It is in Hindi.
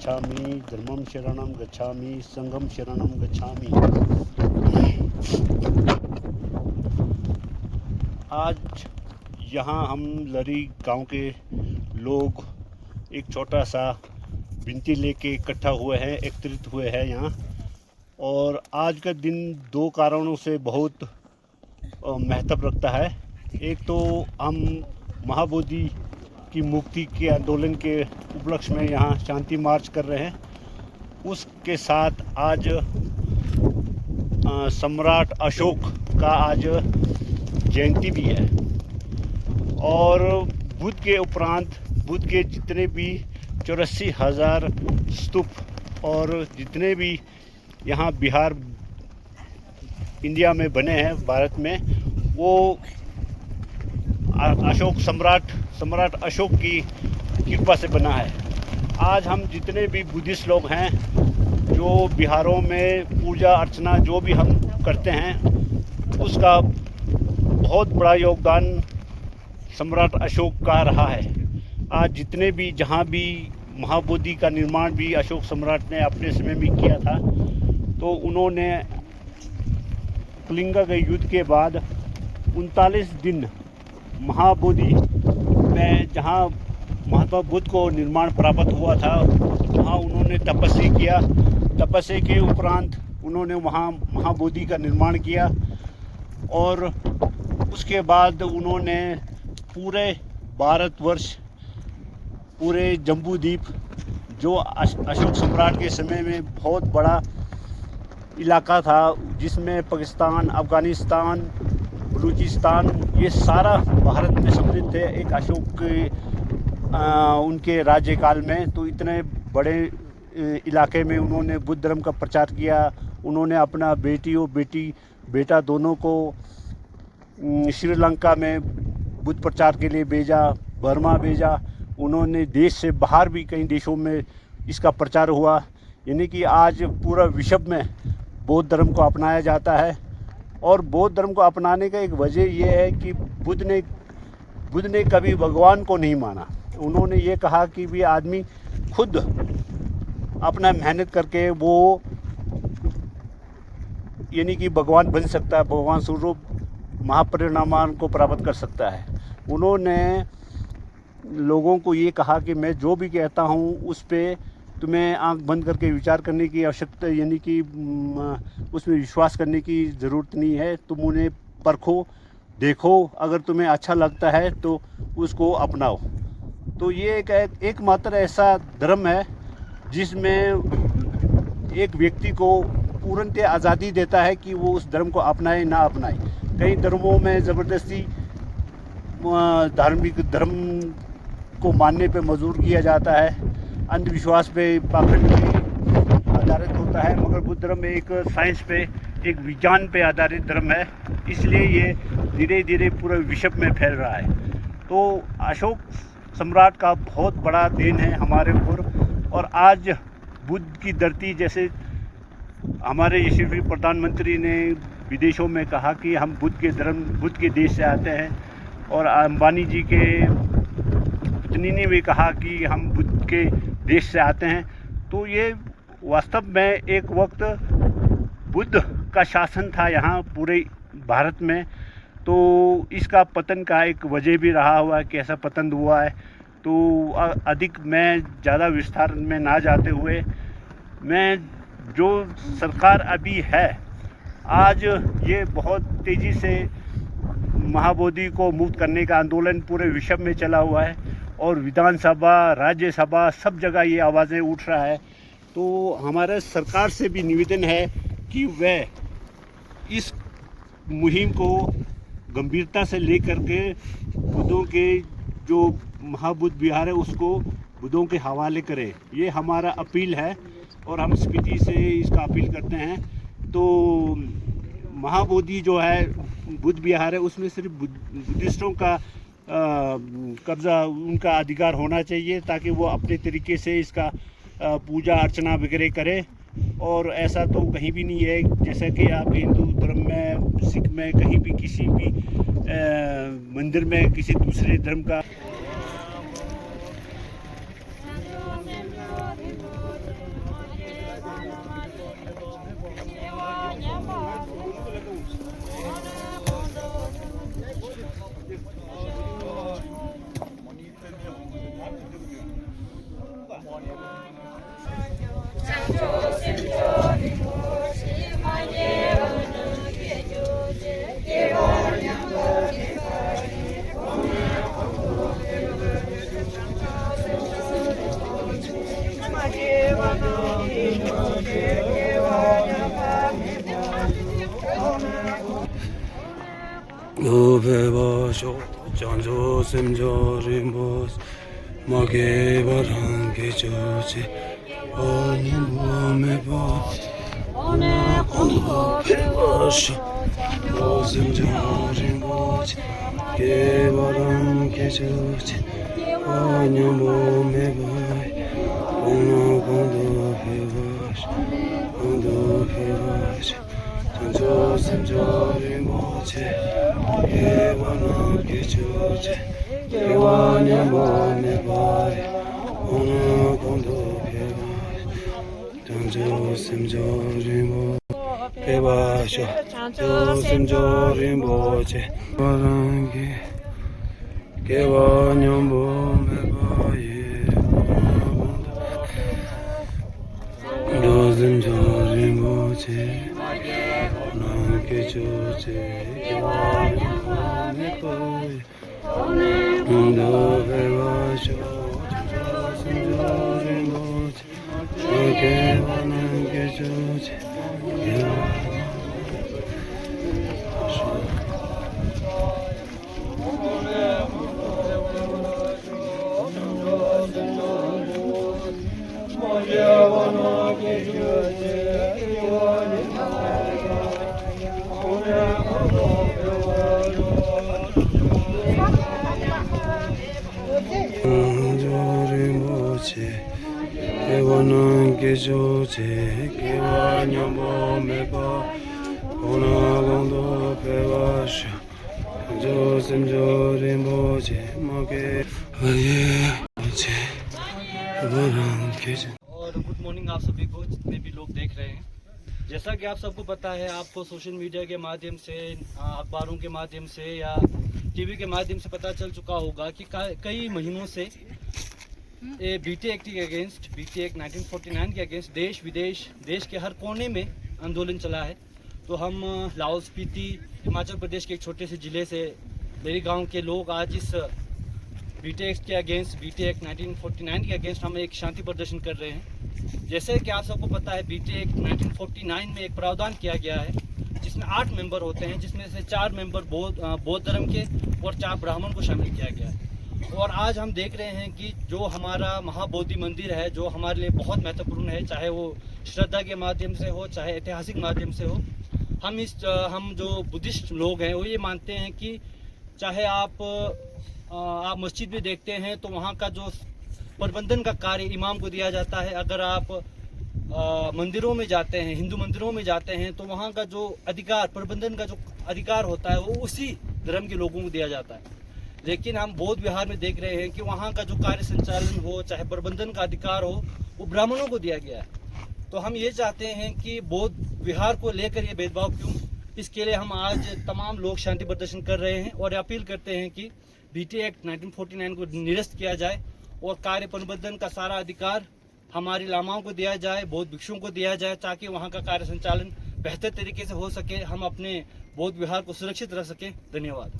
गच्छामि, धर्मं शरणं गच्छामि, संघं शरणं गच्छामि। आज यहाँ हम लरी गांव के लोग एक छोटा सा विनती लेके इकट्ठा हुए हैं, एकत्रित हुए हैं यहाँ। और आज का दिन दो कारणों से बहुत महत्व रखता है। एक तो हम महाबोधि की मुक्ति के आंदोलन के उपलक्ष्य में यहाँ शांति मार्च कर रहे हैं। उसके साथ आज सम्राट अशोक का आज जयंती भी है। और बुद्ध के उपरांत बुद्ध के जितने भी 84,000 स्तूप और जितने भी यहाँ बिहार इंडिया में बने हैं, भारत में, वो अशोक सम्राट अशोक की कृपा से बना है। आज हम जितने भी बुद्धिस्ट लोग हैं जो बिहारों में पूजा अर्चना जो भी हम करते हैं, उसका बहुत बड़ा योगदान सम्राट अशोक का रहा है। आज जितने भी जहाँ भी महाबोधि का निर्माण भी अशोक सम्राट ने अपने समय में किया था, तो उन्होंने कलिंगा के युद्ध के बाद 39 दिन महाबोधि में जहाँ महात्मा बुद्ध को निर्माण प्राप्त हुआ था, वहाँ उन्होंने तपस्या किया। तपस्या के उपरांत उन्होंने वहाँ महाबोधि का निर्माण किया। और उसके बाद उन्होंने पूरे भारतवर्ष, पूरे जम्बू द्वीप, जो अशोक सम्राट के समय में बहुत बड़ा इलाका था, जिसमें पाकिस्तान, अफ़गानिस्तान, बलूचिस्तान, ये सारा भारत में सम्मिलित थे एक अशोक के उनके राज्यकाल में। तो इतने बड़े इलाके में उन्होंने बुद्ध धर्म का प्रचार किया। उन्होंने अपना बेटी और बेटा दोनों को श्रीलंका में बुद्ध प्रचार के लिए भेजा, बर्मा भेजा। उन्होंने देश से बाहर भी कई देशों में इसका प्रचार हुआ। यानी कि आज पूरा विश्व में बौद्ध धर्म को अपनाया जाता है। और बौद्ध धर्म को अपनाने का एक वजह यह है कि बुद्ध ने कभी भगवान को नहीं माना। उन्होंने ये कहा कि भी आदमी खुद अपना मेहनत करके वो यानी कि भगवान बन सकता है, भगवान स्वरूप महापरिनिर्वाण को प्राप्त कर सकता है। उन्होंने लोगों को ये कहा कि मैं जो भी कहता हूँ उस पर तुम्हें आंख बंद करके विचार करने की आवश्यकता, यानी कि उसमें विश्वास करने की ज़रूरत नहीं है। तुम उन्हें परखो, देखो, अगर तुम्हें अच्छा लगता है तो उसको अपनाओ। तो ये एकमात्र ऐसा धर्म है जिसमें एक व्यक्ति को पूर्णतः आज़ादी देता है कि वो उस धर्म को अपनाए ना अपनाए। कई धर्मों में ज़बरदस्ती धार्मिक धर्म को मानने पे मजबूर किया जाता है, अंधविश्वास पे, पाखंड पे आधारित होता है। मगर बुद्ध धर्म एक साइंस पे, एक विज्ञान पे आधारित धर्म है, इसलिए ये धीरे धीरे पूरे विश्व में फैल रहा है। तो अशोक सम्राट का बहुत बड़ा देन है हमारे ऊपर। और आज बुद्ध की धरती, जैसे हमारे यशस्वी प्रधानमंत्री ने विदेशों में कहा कि हम बुद्ध के देश से आते हैं, और अंबानी जी के पत्नी ने भी कहा कि हम बुद्ध के देश से आते हैं। तो ये वास्तव में एक वक्त बुद्ध का शासन था यहाँ पूरे भारत में। तो इसका पतन का एक वजह भी रहा हुआ है कि ऐसा पतन हुआ है। तो अधिक मैं ज़्यादा विस्तार में ना जाते हुए, मैं जो सरकार अभी है, आज ये बहुत तेज़ी से महाबोधि को मुक्त करने का आंदोलन पूरे विश्व में चला हुआ है। और विधानसभा, राज्यसभा, सब जगह ये आवाज़ें उठ रहा है। तो हमारे सरकार से भी निवेदन है कि वह इस मुहिम को गंभीरता से लेकर के बुद्धों के जो महाबुद्ध विहार है उसको बुद्धों के हवाले करें। ये हमारा अपील है और हम स्पीति से इसका अपील करते हैं। तो महाबोधि जो है, बुद्ध विहार है, उसमें सिर्फ बुद्धिस्टों का कब्ज़ा, उनका अधिकार होना चाहिए, ताकि वो अपने तरीके से इसका पूजा अर्चना वगैरह करें। और ऐसा तो कहीं भी नहीं है, जैसा कि आप हिंदू धर्म में, सिख में, कहीं भी किसी भी मंदिर में किसी दूसरे धर्म का rimboche mage barange choche onimo mebo one kondo pevasho rimboche ke barange choche onimo mebo ono kondo pevasho rimboche ke barange choche Kewanya mone bai, ono kondo keba, tanjo simjo rimbo, keba sho, jo simjo rimbo che, barangi, kewanya mone bai, jo simjo rimbo che, nange jo che, kewanya mone bai. Mundo vevasho, sinjorimboche, que vanan que choche, Evanan que choche, que baño bomba, ona gondo pevasho, jo simjo rimboche, mage aye che, evanan que और गुड मॉर्निंग आप सभी को जितने भी लोग देख रहे हैं। जैसा कि आप सबको पता है, आपको सोशल मीडिया के माध्यम से, अखबारों के माध्यम से या टीवी के माध्यम से पता चल चुका होगा कि कई महीनों से ये बीटी एक्ट के अगेंस्ट, बीटी एक्ट 1949 के अगेंस्ट देश विदेश, देश के हर कोने में आंदोलन चला है। तो हम लाहौल स्पीति, हिमाचल प्रदेश के एक छोटे से ज़िले से मेरे गांव के लोग आज इस बीटी एक्ट के अगेंस्ट, बीटी एक्ट 1949 के अगेंस्ट हम एक शांति प्रदर्शन कर रहे हैं। जैसे कि आप सबको पता है, बीटी एक्ट 1949 में एक प्रावधान किया गया है जिसमें 8 मेंबर होते हैं, जिसमें से 4 मेंबर बौद्ध धर्म के और 4 ब्राह्मण को शामिल किया गया है। और आज हम देख रहे हैं कि जो हमारा महाबोधि मंदिर है, जो हमारे लिए बहुत महत्वपूर्ण है, चाहे वो श्रद्धा के माध्यम से हो, चाहे ऐतिहासिक माध्यम से हो, हम जो बुद्धिस्ट लोग हैं वो ये मानते हैं कि चाहे आप मस्जिद में देखते हैं तो वहाँ का जो प्रबंधन का कार्य इमाम को दिया जाता है। अगर आप मंदिरों में जाते हैं, हिंदू मंदिरों में जाते हैं, तो वहाँ का जो अधिकार, प्रबंधन का जो अधिकार होता है वो उसी धर्म के लोगों को दिया जाता है। लेकिन हम बौद्ध विहार में देख रहे हैं कि वहाँ का जो कार्य संचालन हो, चाहे प्रबंधन का अधिकार हो, वो ब्राह्मणों को दिया गया है। तो हम ये चाहते हैं कि बौद्ध विहार को लेकर ये भेदभाव क्यों, इसके लिए हम आज तमाम लोग शांति प्रदर्शन कर रहे हैं और अपील करते हैं कि बीटी एक्ट 1949 को निरस्त किया जाए और कार्य प्रबंधन का सारा अधिकार हमारे लामाओं को दिया जाए, बौद्ध भिक्षुओं को दिया जाए, ताकि वहाँ का कार्य संचालन बेहतर तरीके से हो सके, हम अपने बौद्ध विहार को सुरक्षित रख सकें। धन्यवाद।